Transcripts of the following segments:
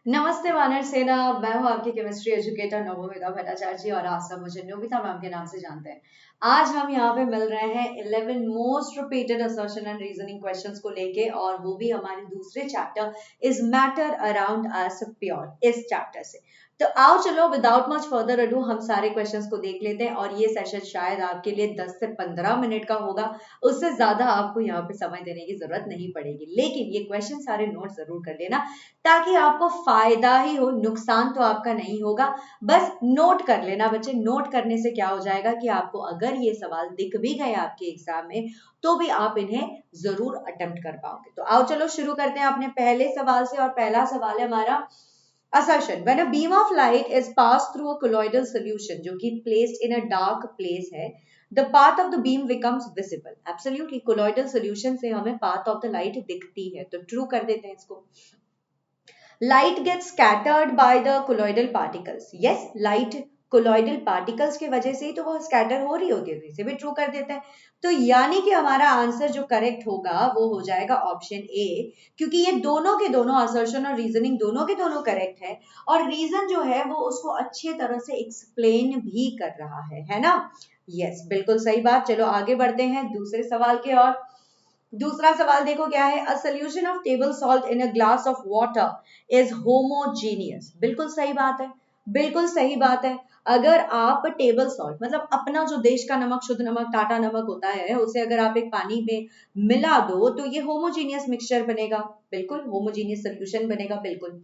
नमस्ते वानर सेना। मैं हूं आपकी केमिस्ट्री एजुकेटर नवोमिता भट्टाचार्य जी और आप सब मुझे नोबिता मैम के नाम से जानते हैं। आज हम यहाँ पे मिल रहे हैं 11 most repeated assertion and reasoning questions को लेके, और वो भी हमारे दूसरे chapter is matter around us pure इस चैप्टर से। तो आओ चलो विदाउट मच फर्दर अडू हम सारे क्वेश्चंस को देख लेते हैं, और ये सेशन शायद आपके लिए 10 से 15 मिनट का होगा। उससे ज्यादा आपको यहाँ पे समय देने की जरूरत नहीं पड़ेगी, लेकिन ये क्वेश्चन सारे नोट जरूर कर लेना ताकि आपको फायदा ही हो, नुकसान तो आपका नहीं होगा। बस नोट कर लेना बच्चे। नोट करने से क्या हो जाएगा कि आपको अगर ये सवाल दिख भी गए आपके एग्जाम में तो भी आप इन्हें जरूर अटेम्प्ट कर पाओगे। तो आओ चलो शुरू करते हैं अपने पहले सवाल से, और पहला सवाल है हमारा assertion when a beam of light is passed through a colloidal solution जो कि placed in a dark place है, the path of the beam becomes visible. Absolutely, colloidal solution से हमें path of the light दिखती है, तो true कर देते हैं इसको। Light gets scattered by the colloidal particles. Yes, light colloidal particles की वजह से ही तो वो स्कैटर हो रही होती है, तो इसे भी ट्रू कर देते हैं। तो यानी कि हमारा आंसर जो करेक्ट होगा वो हो जाएगा ऑप्शन ए, क्योंकि ये दोनों के दोनों असर्शन और रीजनिंग दोनों के दोनों करेक्ट है, और रीजन जो है वो उसको अच्छी तरह से एक्सप्लेन भी कर रहा है ना। यस, बिल्कुल सही बात। चलो आगे बढ़ते हैं दूसरे सवाल के ओर। दूसरा सवाल देखो क्या है। A solution of table salt in a glass of water is homogeneous. बिल्कुल सही बात है, बिल्कुल सही बात है। अगर आप टेबल सॉल्ट मतलब अपना जो देश का नमक, शुद्ध नमक, टाटा नमक होता है, उसे अगर आप एक पानी में मिला दो तो ये होमोजीनियस मिक्सचर बनेगा। बिल्कुल होमोजीनियस सोल्यूशन बनेगा। बिल्कुल।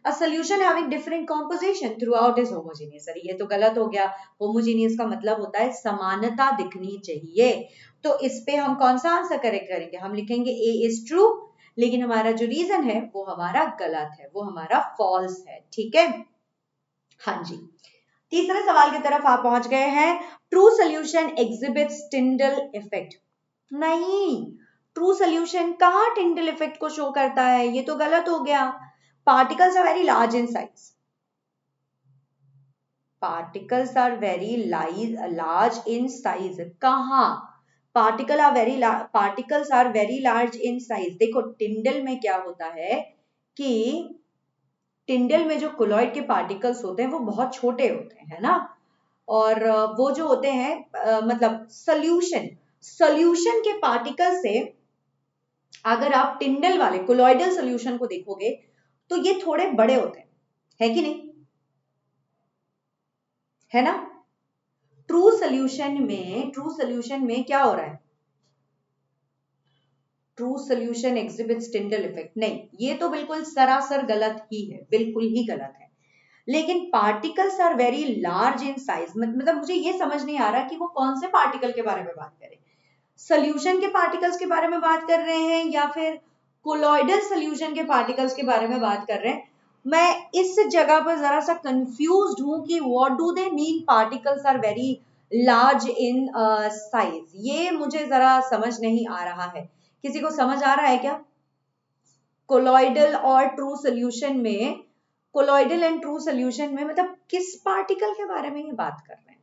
A solution having different composition throughout is homogeneous। अरे ये तो गलत हो गया। होमोजीनियस का मतलब होता है समानता दिखनी चाहिए। तो इस पे हम कौन सा आंसर करेक्ट करेंगे? हम लिखेंगे ए इज ट्रू, लेकिन हमारा जो रीजन है वो हमारा गलत है, वो हमारा फॉल्स है। ठीक है, हाँ जी। तीसरे सवाल की तरफ आप पहुंच गए हैं। True solution exhibits Tyndall effect. नहीं, ट्रू सोल्यूशन कहां टिंडल इफेक्ट को शो करता है? ये तो गलत हो गया। Particles are very large in size. particles are very large in size। कहाँ? particles are very large in size। देखो टिंडल में क्या होता है कि टिंडल में जो कोलॉइड के पार्टिकल्स होते हैं वो बहुत छोटे होते हैं, है ना। और वो जो होते हैं मतलब सोल्यूशन के पार्टिकल से अगर आप टिंडल वाले कोलॉइडल सोल्यूशन को देखोगे तो ये थोड़े बड़े होते हैं, है कि नहीं? है ना। ट्रू सोल्यूशन में क्या हो रहा है? True solution exhibits Tyndall effect. नहीं, ये तो बिल्कुल सरासर गलत ही है, बिल्कुल ही गलत है। लेकिन particles are very large in size, मतलब मुझे ये समझ नहीं आ रहा कि वो कौन से पार्टिकल के बारे में बात करें। सोल्यूशन के पार्टिकल्स के बारे में बात कर रहे हैं या फिर कोलॉइडल सोल्यूशन के पार्टिकल्स के बारे में बात कर रहे हैं? मैं इस जगह पर जरा सा कंफ्यूज्ड हूं कि what do they mean particles are very large in size. ये मुझे जरा समझ नहीं आ रहा है। किसी को समझ आ रहा है क्या? कोलॉइडल और ट्रू सोल्यूशन में, कोलॉइडल एंड ट्रू सोल्यूशन में मतलब किस पार्टिकल के बारे में ये बात कर रहे हैं?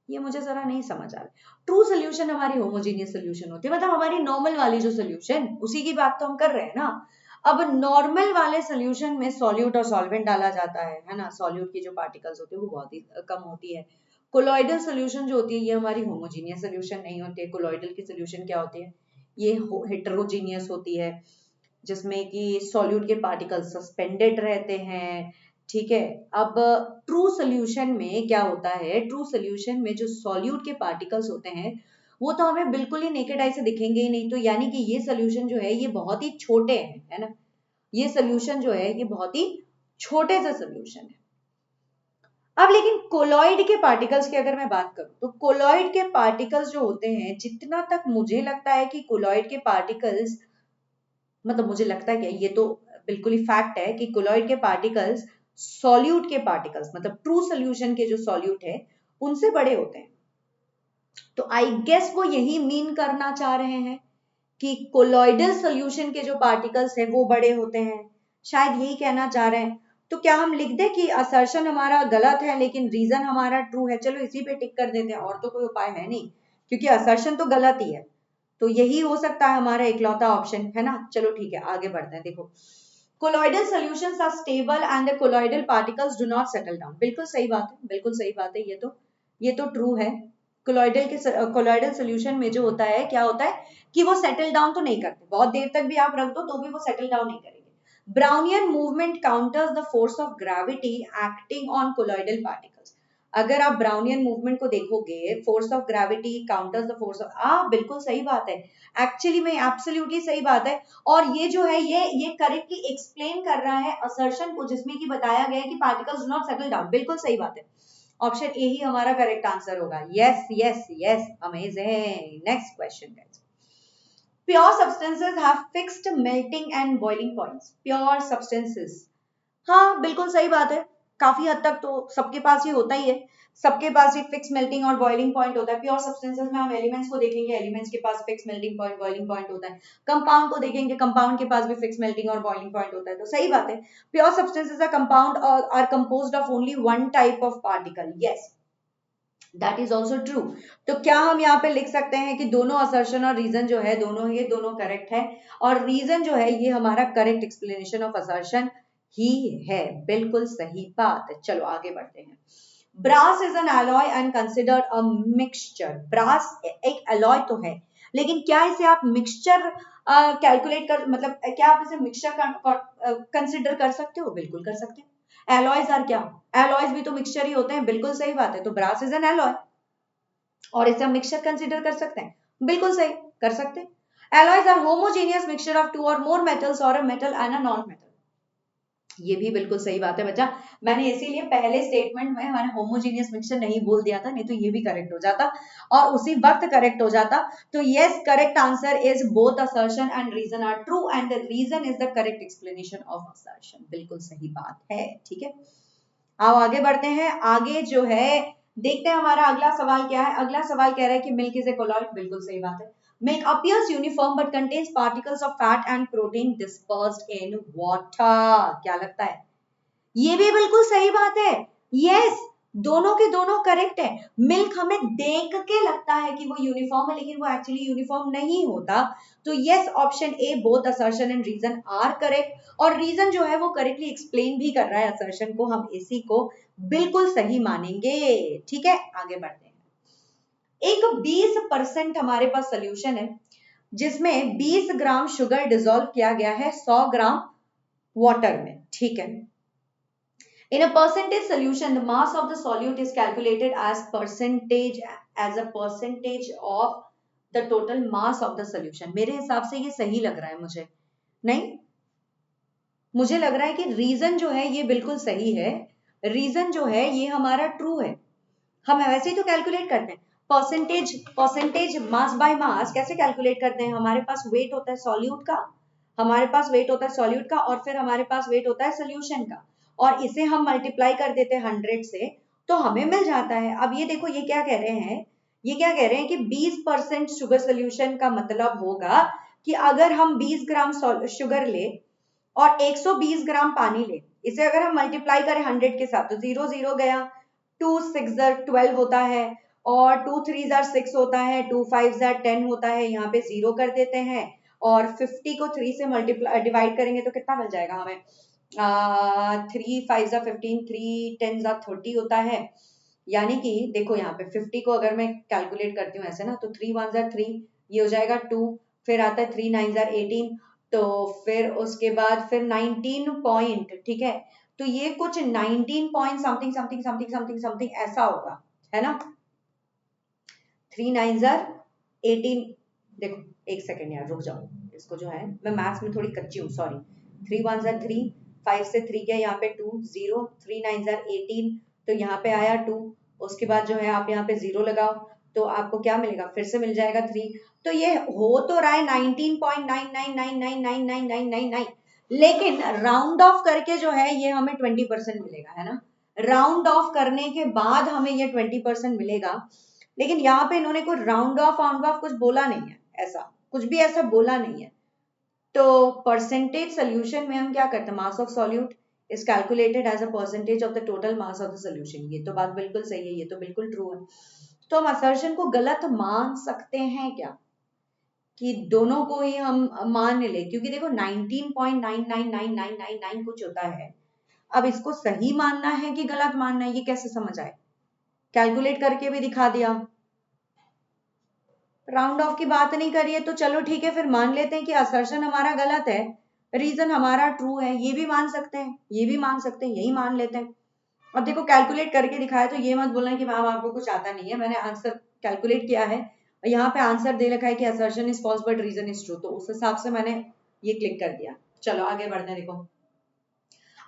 ये मुझे जरा नहीं समझ आ रहा। ट्रू सोल्यूशन हमारी होमोजीनियस सोल्यूशन होती है, मतलब हमारी नॉर्मल वाली जो सोल्यूशन, उसी की बात तो हम कर रहे हैं ना। अब नॉर्मल वाले सोल्यूशन में सॉल्यूट और सॉल्वेंट डाला जाता है ना। सॉल्यूट की जो पार्टिकल्स होती है वो बहुत ही कम होती है। कोलॉइडल सोल्यूशन जो होती है ये हमारी होमोजीनियस सोल्यूशन नहीं होती है। कोलॉइडल की सोल्यूशन क्या होती है? ये हेटेरोजीनियस होती है, जिसमें कि सॉल्यूट के पार्टिकल सस्पेंडेड रहते हैं। ठीक है। अब ट्रू सोल्यूशन में क्या होता है? ट्रू सोल्यूशन में जो सॉल्यूट के पार्टिकल्स होते हैं वो तो हमें बिल्कुल ही नेकेड आई से दिखेंगे ही नहीं। तो यानी कि ये सोल्यूशन जो है ये बहुत ही छोटे हैं, है ना। ये सोल्यूशन जो है ये बहुत ही छोटे से सोल्यूशन है। अब लेकिन कोलॉइड के पार्टिकल्स की अगर मैं बात करूं तो कोलॉइड के पार्टिकल्स जो होते हैं, जितना तक मुझे लगता है कि कोलॉइड के पार्टिकल्स, मतलब मुझे लगता है क्या, ये तो बिल्कुल ही फैक्ट है कि कोलॉइड के पार्टिकल्स सॉल्यूट के पार्टिकल्स मतलब ट्रू सोल्यूशन के जो सॉल्यूट है उनसे बड़े होते हैं। तो आई गेस वो यही मीन करना चाह रहे हैं कि कोलॉइडल सोल्यूशन के जो पार्टिकल्स हैं वो बड़े होते हैं, शायद यही कहना चाह रहे हैं। तो क्या हम लिख दें कि असर्शन हमारा गलत है लेकिन रीजन हमारा ट्रू है? चलो इसी पे टिक कर देते हैं, और तो कोई उपाय है नहीं, क्योंकि असर्शन तो गलत ही है। तो यही हो सकता है हमारा इकलौता ऑप्शन, है ना। चलो ठीक है, आगे बढ़ते हैं। देखो colloidal solutions are stable and the colloidal particles do not settle down. बिल्कुल सही बात है, बिल्कुल सही बात है, ये तो ट्रू है। कोलॉइडल सॉल्यूशन में जो होता है क्या होता है कि वो सेटल डाउन तो नहीं करते, बहुत देर तक भी आप रख दो तो भी वो सेटल डाउन नहीं करेंगे। Brownian movement counters the force of gravity acting on colloidal particles. अगर आप ब्राउनियन मूवमेंट को देखोगे, force of gravity counters the force of, बिल्कुल सही बात है, एक्चुअली में एब्सोल्युटली सही बात है। और ये जो है ये करेक्टली एक्सप्लेन कर रहा है असर्शन को, जिसमें कि बताया गया है कि particles do not settle down. बिल्कुल सही बात है, ऑप्शन ए ही हमारा करेक्ट आंसर होगा। Yes yes yes, amazing. Next question guys, pure substances have fixed melting and boiling points. Pure substances, हाँ बिल्कुल सही बात है, काफी हद तक तो सबके पास ये होता ही है, सबके पास ही फिक्स मेल्टिंग और बॉइलिंग पॉइंट होता है। प्योर सब्सटेंसेस में हम एलिमेंट्स को देखेंगे, एलिमेंट्स के पास fix melting point boiling point होता है। कंपाउंड को देखेंगे, कंपाउंड के पास भी फिक्स मेल्टिंग और बॉइलिंग पॉइंट होता है, तो सही बात है। Pure substances are compound are composed of only one type of particle. Yes, that is also true. तो क्या हम यहाँ पे लिख सकते हैं कि दोनों असर्शन और रीजन जो है दोनों करेक्ट है, और रीजन जो है ये हमारा करेक्ट एक्सप्लेनेशन ऑफ असर्शन ही है। बिल्कुल सही बात है। चलो आगे बढ़ते हैं। Brass is an alloy and considered a mixture. Brass एक एलॉय तो है, लेकिन क्या इसे आप मिक्सचर कैलकुलेट कर, मतलब क्या आप इसे मिक्सचर कंसिडर कर सकते हो? बिल्कुल कर सकते हैं। एलॉयज आर क्या? एलॉयज भी तो मिक्सचर ही होते हैं। बिल्कुल सही बात है, तो ब्रास इज एन एलॉय और इसे हम मिक्सचर कंसिडर कर सकते हैं। बिल्कुल सही, कर सकते हैं। Alloys are homogeneous mixture of two or more metals or a metal and a non metal. ये भी बिल्कुल सही बात है बच्चा, मैंने इसीलिए पहले स्टेटमेंट में मैंने होमोजेनियस मिक्सचर नहीं बोल दिया था, नहीं तो ये भी करेक्ट हो जाता और उसी वक्त करेक्ट हो जाता। तो yes, correct answer is both assertion and reason are true and the reason is the correct explanation of assertion. बिल्कुल सही बात है, ठीक है। आओ आगे बढ़ते हैं। आगे जो है देखते हैं हमारा अगला सवाल क्या है। अगला सवाल कह रहा है कि मिल्क इज ए कोलॉइड। बिल्कुल सही बात है। Milk appears uniform but contains particles of fat and protein dispersed in water। क्या लगता है? ये भी बिल्कुल सही बात है। यस, दोनों के दोनों करेक्ट है। मिल्क हमें देख के लगता है कि वो यूनिफॉर्म है, लेकिन वो एक्चुअली यूनिफॉर्म नहीं होता। तो yes, option A both assertion and reason are correct, और रीजन जो है वो करेक्टली एक्सप्लेन भी कर रहा है असर्शन को, हम इसी को बिल्कुल सही मानेंगे। ठीक है, आगे बढ़ते हैं। एक 20% हमारे पास सोल्यूशन है जिसमें 20 ग्राम शुगर डिसॉल्व किया गया है 100 ग्राम वाटर में। ठीक है, in a percentage solution the mass of the solute is calculated as a percentage of the total mass of the solution। मेरे हिसाब से ये सही लग रहा है मुझे, नहीं, मुझे लग रहा है कि रीजन जो है ये बिल्कुल सही है। रीजन जो है ये हमारा ट्रू है। हम वैसे ही तो कैलकुलेट करते हैं परसेंटेज मास बाय मास। कैसे कैलकुलेट करते हैं? हमारे पास वेट होता है सॉल्यूट का, हमारे पास वेट होता है सॉल्यूट का, और फिर हमारे पास वेट होता है सोल्यूशन का, और इसे हम मल्टीप्लाई कर देते हैं 100 से, तो हमें मिल जाता है। अब ये देखो, ये क्या कह रहे हैं, ये क्या कह रहे हैं कि 20% शुगर सोल्यूशन का मतलब होगा कि अगर हम 20 ग्राम शुगर ले और 120 ग्राम पानी ले, इसे अगर हम मल्टीप्लाई करें 100 के साथ, तो 0 0 गया, 2 6 12 होता है, और 2 3 6 होता है, 2 5 10 होता है, यहाँ पे 0 कर देते हैं, और 50 को 3 से मल्टीप्लाई डिवाइड करेंगे तो कितना मिल जाएगा हमें? 3 5 15, 3 10 30 होता है। यानी कि देखो यहाँ पे 50 को अगर मैं कैलकुलेट करती हूँ ऐसे ना, तो 3 1 3, ये हो जाएगा 2, फिर आता है 3 9 18, तो फिर उसके बाद फिर 19 पॉइंट, ठीक है, तो ये कुछ 19 point something something something something something ऐसा होगा, है ना। 3 9 18, देखो एक सेकेंड यार, रुक जाओ, इसको जो है मैं मैथ्स में थोड़ी कच्ची हूँ, सॉरी। 3 1 3, 5 से 3 गया, यहाँ पे 2 0, 3 9 18, तो यहाँ पे आया 2, उसके बाद जो है आप यहाँ पे 0 लगाओ, तो आपको क्या मिलेगा? फिर से मिल जाएगा 3। तो ये हो तो रहा है 19.999999999, लेकिन राउंड ऑफ करके जो है ये हमें 20% मिलेगा, है ना। राउंड ऑफ करने के बाद हमें ये 20% मिलेगा, लेकिन यहाँ पे इन्होंने कोई राउंड ऑफ कुछ बोला नहीं है, ऐसा कुछ भी ऐसा बोला नहीं है। तो परसेंटेज सोल्यूशन में हम क्या करते हैं? Mass of solute is calculated as a percentage of the total mass of the solution. ये तो बात बिल्कुल सही है, ये तो बिल्कुल ट्रू है। तो हम असर्शन को गलत मान सकते हैं क्या? कि दोनों को ही हम मान ले, क्योंकि देखो 19.999999 कुछ होता है। अब इसको सही मानना है कि गलत मानना है, ये कैसे समझ आए? कैलकुलेट करके भी दिखा दिया, राउंड ऑफ की बात नहीं करिए तो चलो ठीक है, फिर मान लेते हैं कि असर्शन हमारा गलत है, रीजन हमारा ट्रू है, ये भी मान सकते हैं, ये भी मान सकते हैं, यही मान लेते हैं। अब देखो कैलकुलेट करके दिखाया, तो ये मत बोलना कि मैम आपको कुछ आता नहीं है, मैंने आंसर कैलकुलेट किया है, यहाँ पे आंसर दे रखा है कि assertion is false but reason is true, तो उस हिसाब से मैंने ये क्लिक कर दिया। चलो आगे बढ़ते हैं। देखो,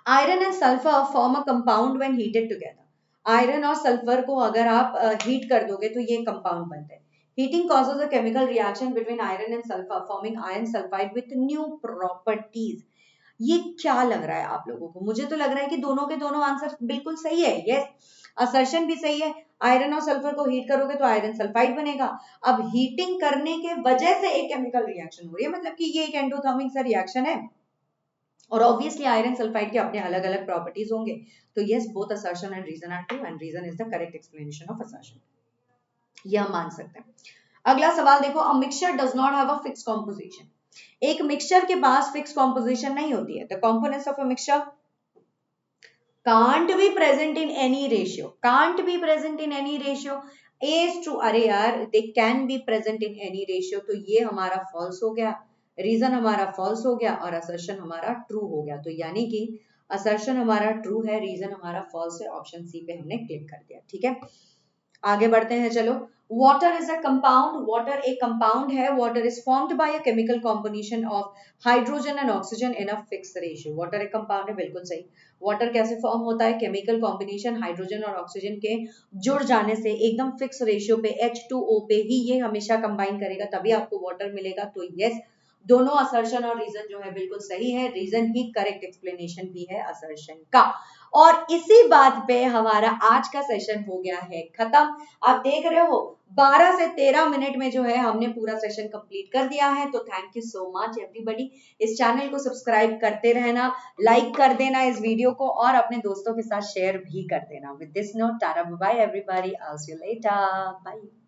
iron and sulphur form a compound when heated together. Iron और सल्फर को अगर आप हीट कर दोगे तो ये कंपाउंड बनते हैं। Heating causes a chemical reaction between iron and sulfur forming iron sulfide with new properties। ये क्या लग रहा है आप लोगों को? मुझे तो लग रहा है कि दोनों के दोनों आंसर बिल्कुल सही है। यस, असर्शन भी सही है, आयरन और सल्फर को हीट करोगे तो आयरन सल्फाइड बनेगा। अब हीटिंग करने के वजह से एक केमिकल रिएक्शन हो रही है, मतलब कि ये एक एंडोथर्मिक सा रिएक्शन है, और ऑब्वियसली आयरन सल्फाइड के अपने अलग अलग प्रॉपर्टीज होंगे। तो yes, both assertion and reason are true and reason is the correct explanation of assertion, ये हम मान सकते हैं। अगला सवाल देखो, a mixture does not have a fix composition. एक मिक्सचर के पास फिक्स कॉम्पोजिशन नहीं होती है। The components of a mixture can't be present in any ratio, can't be present in any ratio is to, अरे यार, they can be present in any ratio, तो ये हमारा false हो गया, रीजन हमारा false हो गया और असर्शन हमारा ट्रू हो गया। तो यानी कि असर्शन हमारा ट्रू है, रीजन हमारा false है, ऑप्शन सी पे हमने क्लिक कर दिया। ठीक है, आगे बढ़ते हैं। चलो, water is a compound, water एक कंपाउंड है, water is formed by a chemical combination of hydrogen and oxygen in a fix ratio. Water एक कंपाउंड है, बिल्कुल सही। वाटर कैसे फॉर्म होता है? केमिकल कॉम्बिनेशन हाइड्रोजन और ऑक्सीजन के जुड़ जाने से एकदम फिक्स रेशियो पे, H2O पे ही ये हमेशा कंबाइन करेगा, तभी आपको वाटर मिलेगा। तो यस, दोनों असर्शन और रीजन जो है बिल्कुल सही है, रीजन ही करेक्ट एक्सप्लेनेशन भी है असर्शन का। और इसी बात पे हमारा आज का सेशन हो गया है खत्म। आप देख रहे हो 12 से 13 मिनट में जो है हमने पूरा सेशन कंप्लीट कर दिया है। तो thank you so much everybody. इस चैनल को सब्सक्राइब करते रहना, लाइक कर देना इस वीडियो को और अपने दोस्तों के साथ शेयर भी कर देना। With this note, tata bye bye everybody, I will see you later, bye.